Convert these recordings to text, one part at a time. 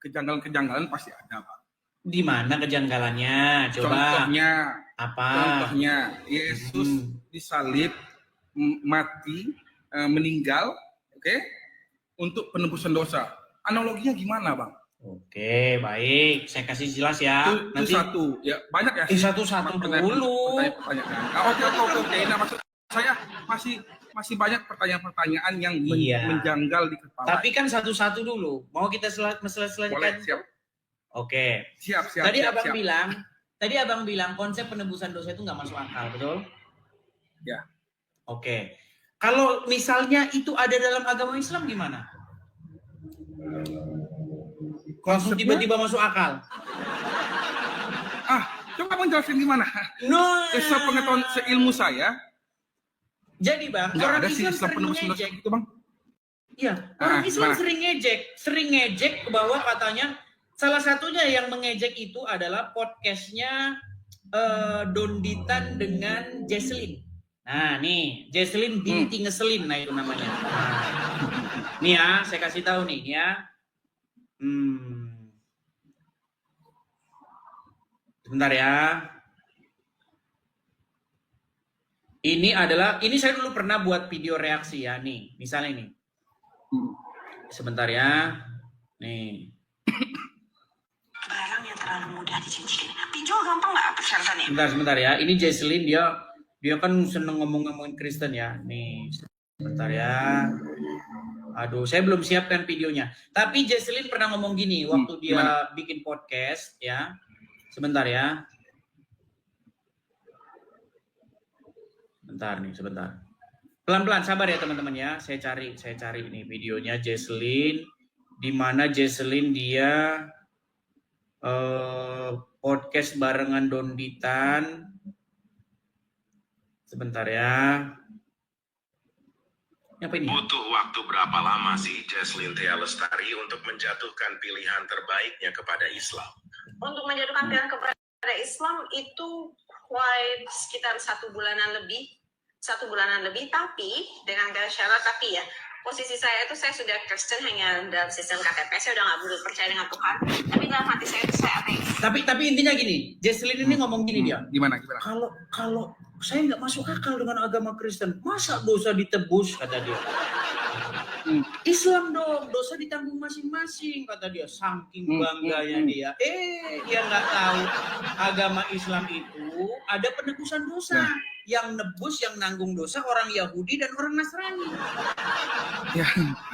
kejanggalan-kejanggalan pasti ada, Pak. Di mana kejanggalannya? Coba. Contohnya Yesus disalib, mati, meninggal, oke, untuk penebusan dosa. Analoginya gimana, Bang? Oke, baik. Saya kasih jelas ya. Nanti satu, ya banyak ya. Satu-satu dulu. Pertanyaan. Oke. Nah, maksud saya masih banyak pertanyaan-pertanyaan yang menjanggal di kepala. Tapi kan satu-satu dulu. Mau kita selesaikan? Boleh, siap. Oke. Siap. Tadi abang bilang konsep penebusan dosa itu nggak masuk akal, betul? Ya. Oke. Kalau misalnya itu ada dalam agama Islam gimana? Langsung tiba-tiba masuk akal. Coba abang jelasin gimana? Sepengetahuan seilmu saya. Jadi Bang, orang Islam sering ngejek itu Bang. Iya, orang Islam sering ngejek ke bawah katanya. Salah satunya yang mengejek itu adalah podcastnya Donditan dengan Jesslyn. Nah nih, Jesslyn binti ngeselin, nah itu namanya. Nih ya, saya kasih tahu nih ya. Sebentar ya. Ini saya dulu pernah buat video reaksi ya, nih, misalnya ini. Sebentar ya. Nih. Barang yang terlalu mudah dijanjikan. Pinjol gampang nggak persyaratannya? Sebentar ya. Ini Jesslyn, dia kan seneng ngomongin Kristen ya. Nih, sebentar ya. Aduh, saya belum siapkan videonya. Tapi Jesslyn pernah ngomong gini waktu dia bikin podcast ya. Sebentar ya. Sebentar. Pelan-pelan, sabar ya teman-teman ya. Saya cari ini videonya Jesslyn, di mana Jesslyn dia podcast barengan Donditan. Sebentar ya. Apa ini? Butuh waktu berapa lama sih Jesslyn Thea Lestari untuk menjatuhkan pilihan terbaiknya kepada Islam? Untuk menjatuhkan pilihan kepada Islam itu sekitar 1 bulanan lebih, tapi dengan syarat ya. Posisi saya itu saya sudah Kristen hanya dalam sistem KTP, saya udah nggak perlu percaya dengan Tuhan. Tapi dalam hati saya itu saya ateis. Tapi intinya gini, Jesslyn ini ngomong gini dia. Gimana? Kalau saya nggak masuk akal dengan agama Kristen, masa dosa ditebus kata dia. Islam dong, dosa ditanggung masing-masing kata dia. Saking bangganya dia. Dia nggak tahu agama Islam itu ada penebusan dosa. Yang nebus, yang nanggung dosa orang Yahudi dan orang Nasrani. Ya,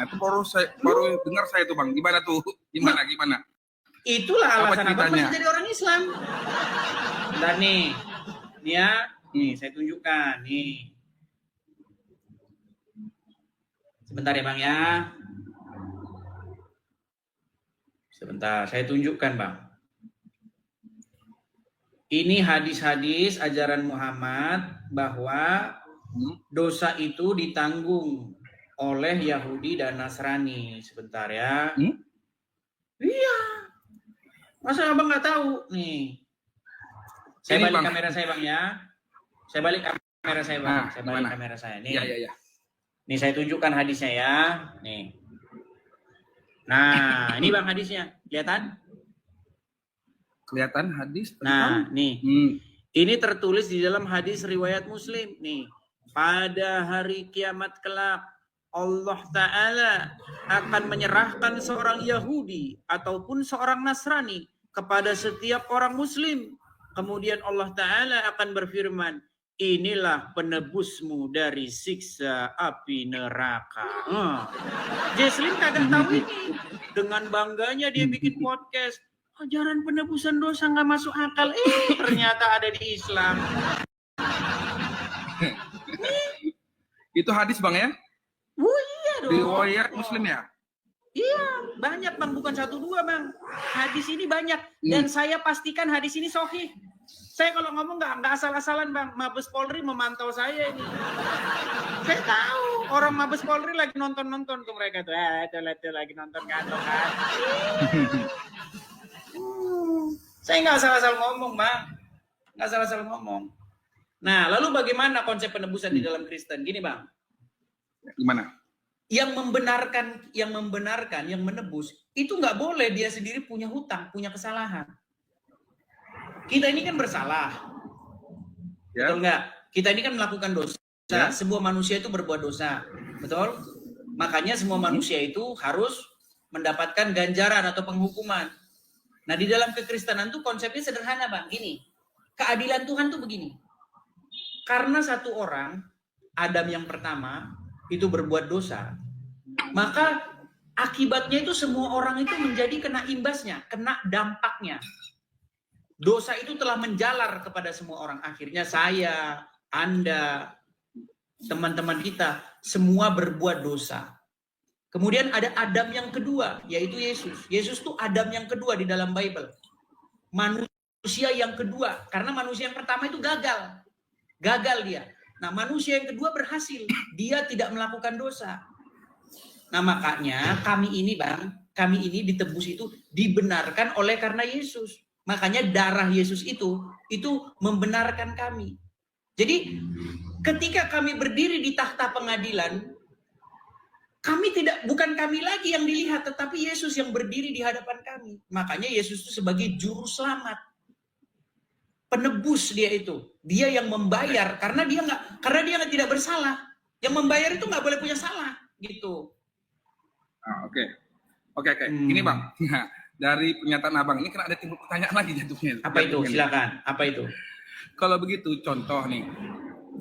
itu baru dengar saya tuh Bang. Gimana tuh? Gimana? Itulah alasan abang masih jadi orang Islam. Dan nih ya, saya tunjukkan nih. Sebentar ya Bang ya. Sebentar, saya tunjukkan Bang. Ini hadis-hadis ajaran Muhammad bahwa dosa itu ditanggung oleh Yahudi dan Nasrani. Sebentar ya. Iya. Masa abang nggak tahu? Nih. Saya balik kamera saya Bang ya. Saya balik kamera saya Bang. Saya balik kamera saya. Nih. Iya. Nih saya tunjukkan hadisnya ya. Nih. Nah, ini Bang hadisnya. Kelihatan hadis. Nah, nih. Ini tertulis di dalam hadis riwayat Muslim nih. Pada hari kiamat kelak Allah Ta'ala akan menyerahkan seorang Yahudi ataupun seorang Nasrani kepada setiap orang Muslim. Kemudian Allah Ta'ala akan berfirman, inilah penebusmu dari siksa api neraka. Jesslyn kagak tahu ini. Dengan bangganya dia bikin podcast. Ajaran penebusan dosa nggak masuk akal. Ternyata ada di Islam. Itu hadis Bang ya? Iya dong. Riwayat Muslim ya? Iya, banyak Bang, bukan 1-2 Bang. Hadis ini banyak dan saya pastikan hadis ini sahih. Saya kalau ngomong nggak asal-asalan Bang. Mabes Polri memantau saya ini. Saya tahu orang Mabes Polri lagi nonton tuh mereka tuh. Tuh lagi nonton kan. Saya nggak asal-asal ngomong Bang. Nggak asal-asal ngomong. Nah, lalu bagaimana konsep penebusan di dalam Kristen? Gini Bang. Gimana? yang membenarkan, yang menebus, itu nggak boleh dia sendiri punya hutang, punya kesalahan. Kita ini kan bersalah. Ya. Betul nggak? Kita ini kan melakukan dosa. Ya. Sebuah manusia itu berbuat dosa. Betul? Makanya semua manusia itu harus mendapatkan ganjaran atau penghukuman. Nah, di dalam kekristenan tuh konsepnya sederhana, Bang. Gini, keadilan Tuhan tuh begini. Karena satu orang, Adam yang pertama, itu berbuat dosa, maka akibatnya itu semua orang itu menjadi kena imbasnya, kena dampaknya. Dosa itu telah menjalar kepada semua orang. Akhirnya saya, Anda, teman-teman kita, semua berbuat dosa. Kemudian ada Adam yang kedua, yaitu Yesus. Yesus itu Adam yang kedua di dalam Bible. Manusia yang kedua, karena manusia yang pertama itu gagal. Gagal dia. Nah, manusia yang kedua berhasil. Dia tidak melakukan dosa. Nah, makanya kami ini, Bang, kami ini ditebus itu dibenarkan oleh karena Yesus. Makanya darah Yesus itu membenarkan kami. Jadi, ketika kami berdiri di takhta pengadilan, bukan kami lagi yang dilihat, tetapi Yesus yang berdiri di hadapan kami. Makanya Yesus itu sebagai juru selamat, penebus dia itu. Dia yang membayar karena dia tidak bersalah. Yang membayar itu nggak boleh punya salah, gitu. Oke. Ini Bang, dari pernyataan Abang ini kan ada timbul pertanyaan lagi jatuhnya. Apa itu? Silakan. Apa itu? Kalau begitu, contoh nih,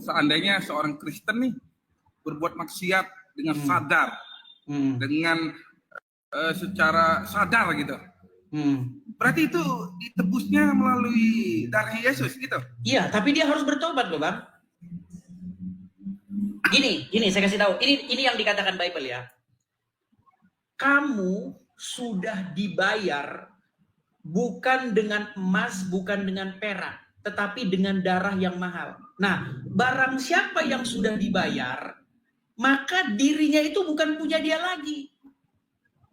seandainya seorang Kristen nih berbuat maksiat dengan sadar, dengan secara sadar gitu. Berarti itu ditebusnya melalui darah Yesus gitu. Iya, tapi dia harus bertobat loh, Bang. Gini, saya kasih tahu. Ini yang dikatakan Bible ya. Kamu sudah dibayar bukan dengan emas, bukan dengan perak, tetapi dengan darah yang mahal. Nah, barang siapa yang sudah dibayar, maka dirinya itu bukan punya dia lagi.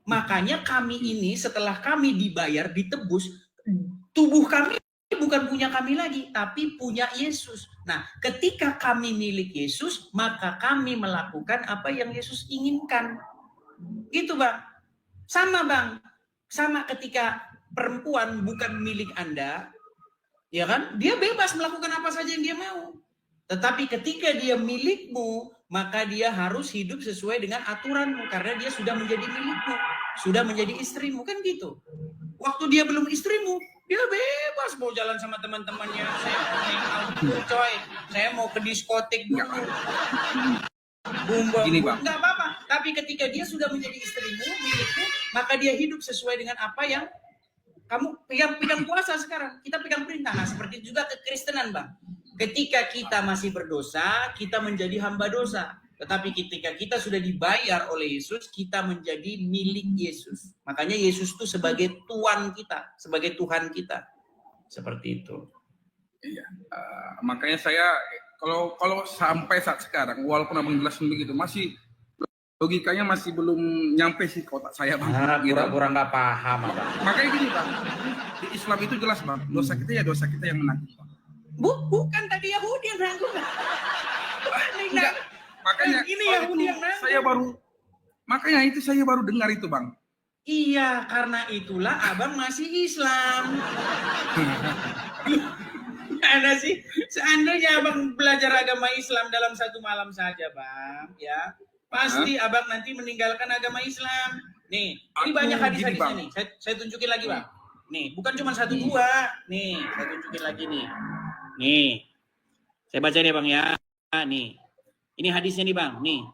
Makanya kami ini setelah kami dibayar, ditebus, tubuh kami bukan punya kami lagi, tapi punya Yesus. Nah, ketika kami milik Yesus, maka kami melakukan apa yang Yesus inginkan. Gitu, Bang. Sama, Bang. Sama ketika perempuan bukan milik Anda, ya kan? Dia bebas melakukan apa saja yang dia mau. Tetapi ketika dia milikmu, maka dia harus hidup sesuai dengan aturanmu karena dia sudah menjadi milikmu, sudah menjadi istrimu, kan gitu. Waktu dia belum istrimu, dia bebas mau jalan sama teman-temannya. Saya mau main outdoor, coy. Saya mau ke diskotik dulu. Gini, Bang. Enggak apa-apa. Tapi ketika dia sudah menjadi istrimu, milikmu, maka dia hidup sesuai dengan apa yang kamu pegang kuasa sekarang. Kita pegang perintah. Nah, seperti juga kekristenan, Bang. Ketika kita masih berdosa, kita menjadi hamba dosa. Tetapi ketika kita sudah dibayar oleh Yesus, kita menjadi milik Yesus. Makanya Yesus itu sebagai Tuhan kita, sebagai Tuhan kita. Seperti itu. Iya. Makanya saya kalau sampai saat sekarang, walaupun Abang jelasin begitu, masih logikanya masih belum nyampe sih ke otak saya, Bang. Pura-pura nggak paham, Bang. Makanya gini, Bang. Di Islam itu jelas, Bang. Dosa kita ya dosa kita yang menanggung, Bang. Bukan tadi Yahudi yang nanggung. Enggak. Makanya ini Yahudi yang nanggung. Makanya itu saya baru dengar itu, Bang. Iya, karena itulah Abang masih Islam. Mana sih? Seandainya Abang belajar agama Islam dalam satu malam saja, Bang, ya. Pasti Abang nanti meninggalkan agama Islam. Nih, ini banyak hadis-hadisnya nih. Saya tunjukin lagi, Bang. Nih, bukan cuma satu dua. Nih, saya tunjukin lagi nih. Nih. Saya baca nih, Bang ya. Nih. Ini hadisnya nih, Bang. Nih.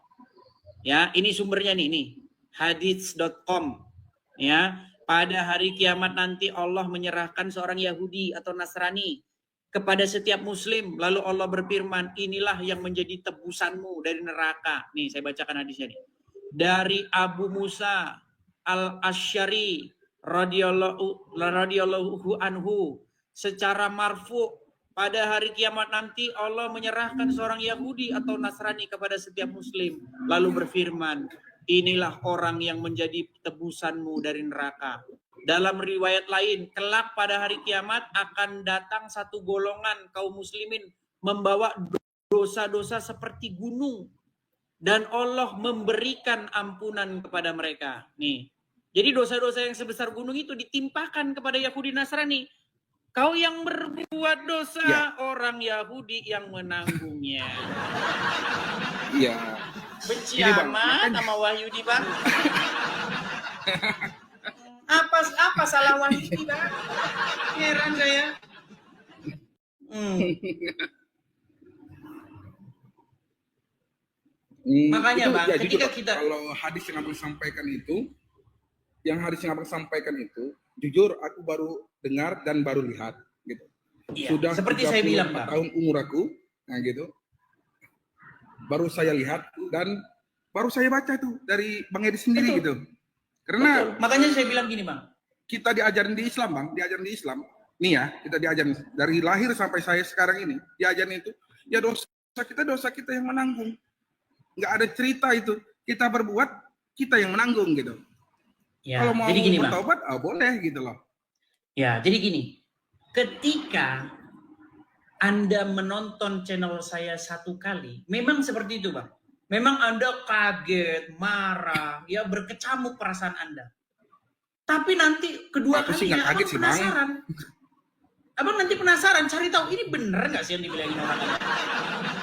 Ya, ini sumbernya nih. Hadits.com. Ya, pada hari kiamat nanti Allah menyerahkan seorang Yahudi atau Nasrani kepada setiap muslim, lalu Allah berfirman, inilah yang menjadi tebusanmu dari neraka. Nih, saya bacakan hadisnya nih. Dari Abu Musa al-Asy'ari radhiyallahu anhu, secara marfu, pada hari kiamat nanti Allah menyerahkan seorang Yahudi atau Nasrani kepada setiap muslim, lalu berfirman, inilah orang yang menjadi tebusanmu dari neraka. Dalam riwayat lain, kelak pada hari kiamat akan datang satu golongan kaum muslimin membawa dosa-dosa seperti gunung. dan Allah memberikan ampunan kepada mereka. Nih. Jadi dosa-dosa yang sebesar gunung itu ditimpakan kepada Yahudi Nasrani. Kau yang berbuat dosa, orang Yahudi yang menanggungnya. Iya. Benci Ini, Bang, amat sama Wahyudi, Bang. Apa salah Wahyudi, Bang? Heran saya. Makanya, itu, Bang, ya, ketika jujur, kita kalau hadis yang abang sampaikan itu, jujur aku baru dengar dan baru lihat, gitu. Iya, Sudah seperti saya bilang, 34 Bang. tahun umur aku, nah gitu. Baru saya lihat dan baru saya baca itu dari Bang Edi sendiri. Betul. Gitu. Karena Betul. Makanya saya bilang gini, Bang. kita diajarin di Islam, Bang, nih ya, kita diajarin dari lahir sampai saya sekarang ini, diajarin itu, ya dosa kita yang menanggung. Nggak ada cerita itu, kita berbuat, kita yang menanggung gitu. Ya, Kalau mau jadi gini, Bang. bertaubat, boleh gitu loh. Ya, jadi gini. Ketika Anda menonton channel saya satu kali, memang seperti itu, Bang. Memang Anda kaget, marah, ya berkecamuk perasaan Anda. Tapi nanti kedua Aku sih kalinya nggak kaget abang sih, Bang. penasaran. Abang nanti penasaran, cari tahu ini bener nggak sih yang dibilangin orang ini.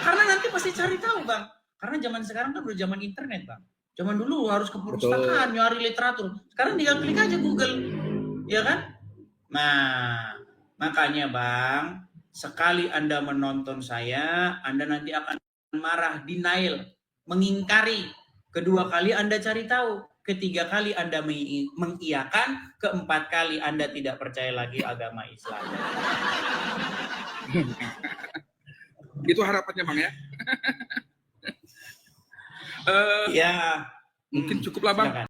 Karena nanti pasti cari tahu, Bang. Karena zaman sekarang kan udah zaman internet, Bang. Zaman dulu harus ke perpustakaan, nyari literatur. Sekarang tinggal klik aja Google, ya kan? Nah, makanya Bang, sekali Anda menonton saya, Anda nanti akan marah, denial, mengingkari. Kedua kali Anda cari tahu. Ketiga kali Anda mengiyakan, keempat kali Anda tidak percaya lagi agama Islam. Itu harapannya, Bang ya. Ya, Mungkin cukuplah, Bang. silakan.